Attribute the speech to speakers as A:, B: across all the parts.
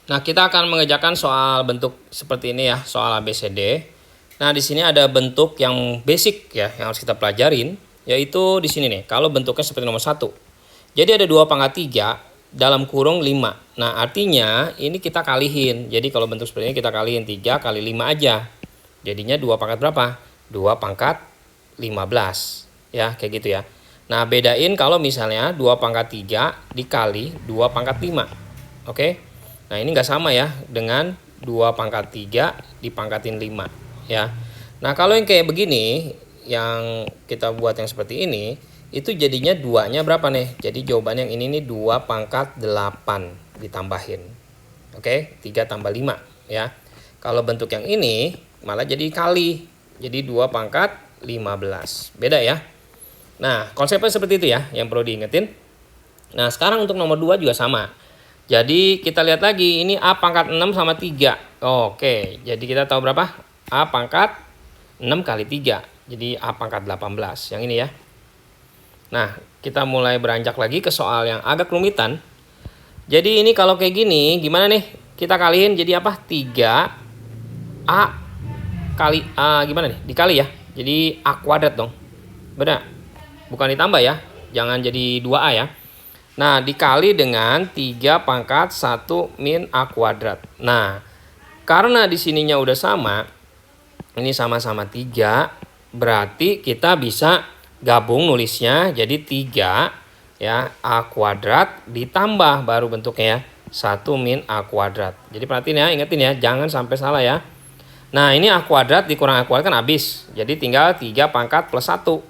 A: Nah, kita akan mengerjakan soal bentuk seperti ini ya, soal ABCD. Nah, di sini ada bentuk yang basic ya, yang harus kita pelajarin, yaitu di sini nih, kalau bentuknya seperti nomor 1. Jadi ada 2 pangkat 3 dalam kurung 5. Nah, artinya ini kita kalihin. Jadi kalau bentuk seperti ini kita kalihin 3 kali 5 aja. Jadinya 2 pangkat berapa? 2 pangkat 15. Ya, kayak gitu ya. Nah, bedain kalau misalnya 2 pangkat 3 dikali 2 pangkat 5. Oke? Nah, ini nggak sama ya dengan 2 pangkat 3 dipangkatin 5 ya. Nah, kalau yang kayak begini, yang kita buat yang seperti ini, itu jadinya 2-nya berapa nih? Jadi jawabannya yang ini nih 2 pangkat 8 ditambahin. Oke, 3 tambah 5 ya. Kalau bentuk yang ini malah jadi kali. Jadi 2 pangkat 15. Beda ya. Nah, konsepnya seperti itu ya yang perlu diingetin. Nah, sekarang untuk nomor 2 juga sama. Jadi kita lihat lagi, ini A pangkat 6 sama 3. Oke, jadi kita tahu berapa? A pangkat 6 kali 3. Jadi A pangkat 18. Yang ini ya. Nah, kita mulai beranjak lagi ke soal yang agak rumitan. Jadi ini kalau kayak gini, gimana nih? Kita kaliin jadi apa? 3A kali A, gimana nih? Dikali ya. Jadi A kuadrat dong. Benar? Bukan ditambah ya. Jangan jadi 2A ya. Nah, dikali dengan 3 pangkat 1 min A kuadrat. Nah, karena di sininya udah sama, ini sama-sama 3, berarti kita bisa gabung nulisnya jadi 3 ya, A kuadrat ditambah baru bentuknya ya, 1 min A kuadrat. Jadi perhatiin ya, ingetin ya, jangan sampai salah ya. Nah, ini A kuadrat dikurang A kuadrat kan habis. Jadi tinggal 3 pangkat plus 1.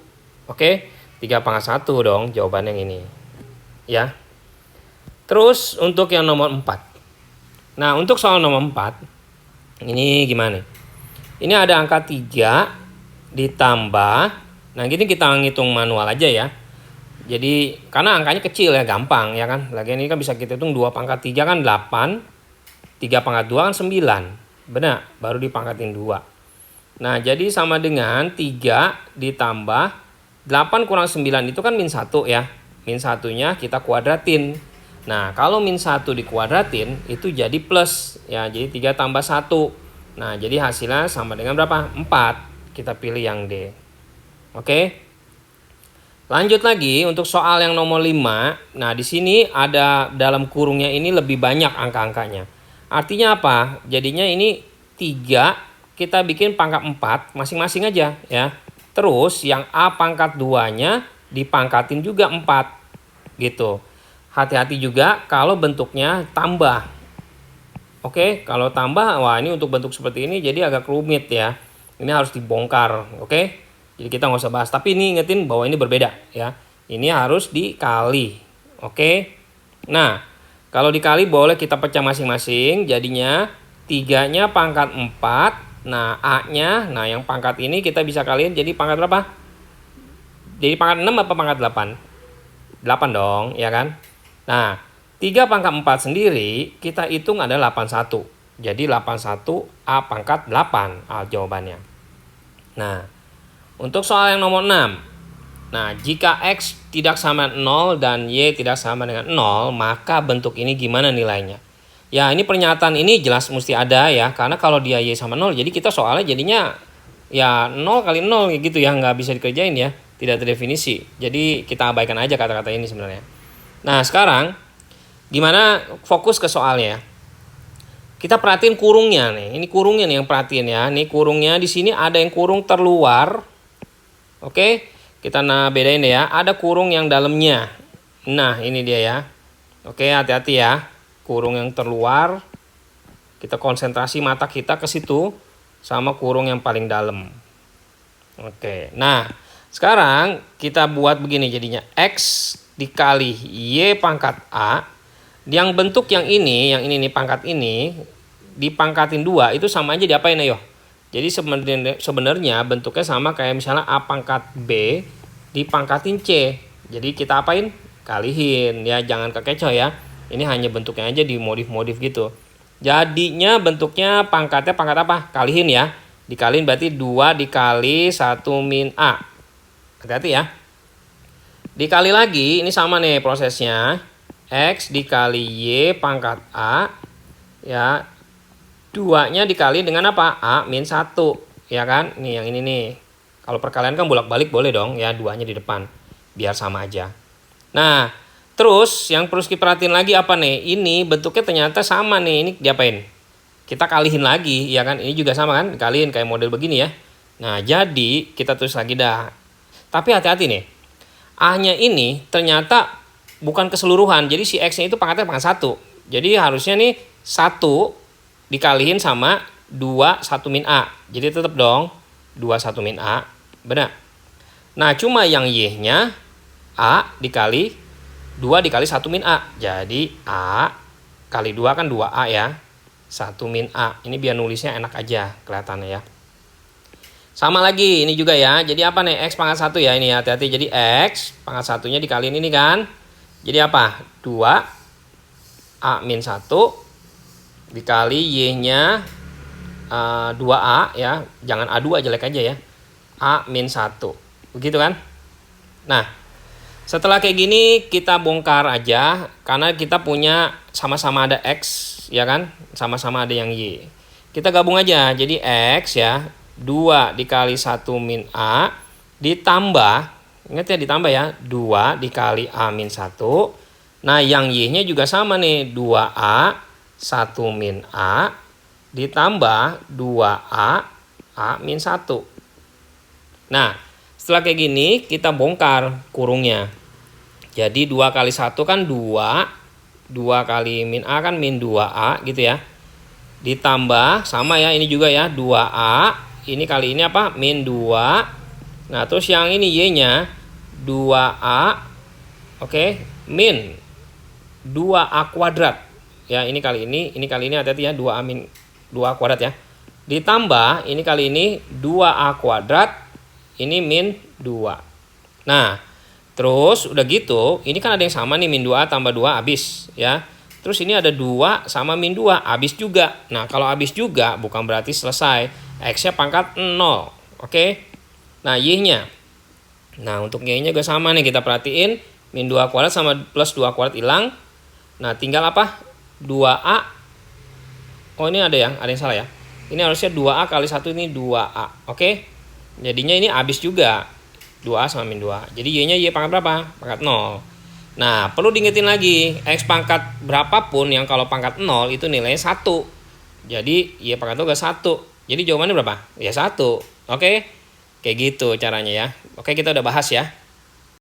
A: Oke, 3 pangkat 1 dong jawaban yang ini. Ya. Terus untuk yang nomor 4. Nah, untuk soal nomor 4 ini gimana nih? Ini ada angka 3 ditambah. Nah, gini kita ngitung manual aja ya. Jadi karena angkanya kecil ya, gampang ya kan. Lagian ini kan bisa kita hitung 2 pangkat 3 kan 8. 3 pangkat 2 kan 9. Benar, baru dipangkatin 2. Nah, jadi sama dengan 3 ditambah 8 kurang 9 itu kan min 1 ya. Min 1-nya kita kuadratin. Nah, kalau min 1 dikuadratin itu jadi plus ya. Jadi 3 tambah 1. Nah, jadi hasilnya sama dengan berapa? 4. Kita pilih yang D. Oke. Lanjut lagi untuk soal yang nomor 5. Nah, di sini ada dalam kurungnya ini lebih banyak angka-angkanya. Artinya apa? Jadinya ini 3 kita bikin pangkat 4 masing-masing aja ya. Terus yang A pangkat 2-nya dipangkatin juga 4 gitu. Hati-hati juga kalau bentuknya tambah. Oke, kalau tambah, wah ini untuk bentuk seperti ini jadi agak rumit ya. Ini harus dibongkar, oke? Jadi kita nggak usah bahas. Tapi ini ingetin bahwa ini berbeda ya. Ini harus dikali, oke? Nah, kalau dikali boleh kita pecah masing-masing. Jadinya 3-nya pangkat 4. Nah, A-nya, nah yang pangkat ini kita bisa kaliin jadi pangkat berapa? Jadi pangkat 6 apa pangkat 8? 8 dong, ya kan? Nah, 3 pangkat 4 sendiri kita hitung ada 81. Jadi 81 A pangkat 8 jawabannya. Nah, untuk soal yang nomor 6. Nah, jika X tidak sama 0 dan Y tidak sama dengan 0, maka bentuk ini gimana nilainya? Ya, ini pernyataan ini jelas mesti ada ya. Karena kalau dia Y sama 0, jadi kita soalnya jadinya ya 0 kali 0 gitu ya, nggak bisa dikerjain ya. Tidak terdefinisi. Jadi kita abaikan aja kata-kata ini sebenarnya. Nah, sekarang gimana fokus ke soalnya. Kita perhatiin kurungnya nih. Ini kurungnya nih yang perhatiin ya. Nih kurungnya di sini ada yang kurung terluar. Oke, kita bedain deh ya. Ada kurung yang dalamnya. Nah, ini dia ya. Oke, hati-hati ya. Kurung yang terluar. Kita konsentrasi mata kita ke situ sama kurung yang paling dalam. Oke. Nah, sekarang kita buat begini jadinya. X dikali Y pangkat A. Yang bentuk yang ini nih pangkat ini, dipangkatin 2 itu sama aja diapain ayo? Jadi sebenarnya bentuknya sama kayak misalnya A pangkat B dipangkatin C. Jadi kita apain? Kalihin ya, jangan kekecoh ya. Ini hanya bentuknya aja dimodif-modif gitu. Jadinya bentuknya pangkatnya pangkat apa? Kalihin ya. Dikaliin berarti 2 dikali 1 min A. Hati-hati ya. Dikali lagi, ini sama nih prosesnya. X dikali Y pangkat A Ya, 2-nya dikali dengan apa? A min 1. Ya kan? Nih yang ini nih. Kalau perkalian kan bolak-balik boleh dong ya, 2-nya di depan. Biar sama aja. Nah, terus yang perlu diperhatiin lagi apa nih? Ini bentuknya ternyata sama nih. Ini diapain? Kita kalihin lagi, ya kan? Ini juga sama kan? Kalihin kayak model begini ya. Nah, jadi kita tulis lagi dah. Tapi hati-hati nih. A-nya ini ternyata bukan keseluruhan. Jadi si X-nya itu pangkatnya pangkat 1. Jadi harusnya nih 1 dikalihin sama 2 1 min A. Jadi tetap dong 2 1 min A. Benar. Nah, cuma yang Y-nya A dikali 2 dikali 1 min A. Jadi A kali 2 kan 2A ya. 1 min A. Ini biar nulisnya enak aja kelihatannya ya. Sama lagi ini juga ya. Jadi apa nih? X pangkat 1 ya ini, hati-hati. Jadi X pangkat 1-nya dikaliin ini kan. Jadi apa? 2 A min 1 dikali Y-nya 2A ya. Jangan A2 jelek aja ya. A min 1. Begitu kan? Nah, setelah kayak gini kita bongkar aja. Karena kita punya sama-sama ada X ya kan. Sama-sama ada yang Y. Kita gabung aja. Jadi X ya. 2 dikali 1 min A ditambah. Ingat ya ditambah ya. 2 dikali A min 1. Nah, yang Y-nya juga sama nih, 2A 1 min A ditambah 2A A min 1. Nah, setelah kayak gini kita bongkar kurungnya. Jadi 2 kali 1 kan 2. 2 kali min A kan min 2A gitu ya. Ditambah sama ya ini juga ya 2A. Ini kali ini apa? Min 2. Nah, terus yang ini Y-nya 2A. Oke, min 2A kuadrat. Ya, ini kali ini hati-hati ya, 2A min 2A kuadrat ya. Ditambah ini kali ini 2A kuadrat, ini min 2. Nah, terus udah gitu, ini kan ada yang sama nih, min 2A tambah 2 habis ya. Terus ini ada 2 sama min 2, habis juga. Nah, kalau habis juga bukan berarti selesai. X-nya pangkat 0. Oke. Nah, Y-nya. Nah, untuk Y-nya juga sama nih, kita perhatiin. Min 2 kuadrat sama plus 2 kuadrat hilang. Nah, tinggal apa? 2A. Oh, ini ada yang salah ya. Ini harusnya 2A kali 1 ini 2A. Oke. Jadinya ini habis juga. 2A sama min 2. Jadi Y-nya Y pangkat berapa? Pangkat 0. Nah, perlu diingetin lagi. X pangkat berapapun yang kalau pangkat 0 itu nilainya 1. Jadi Y pangkat 0 ke 1. Jadi jawabannya berapa? Ya 1. Oke. Kayak gitu caranya ya. Oke, kita udah bahas ya.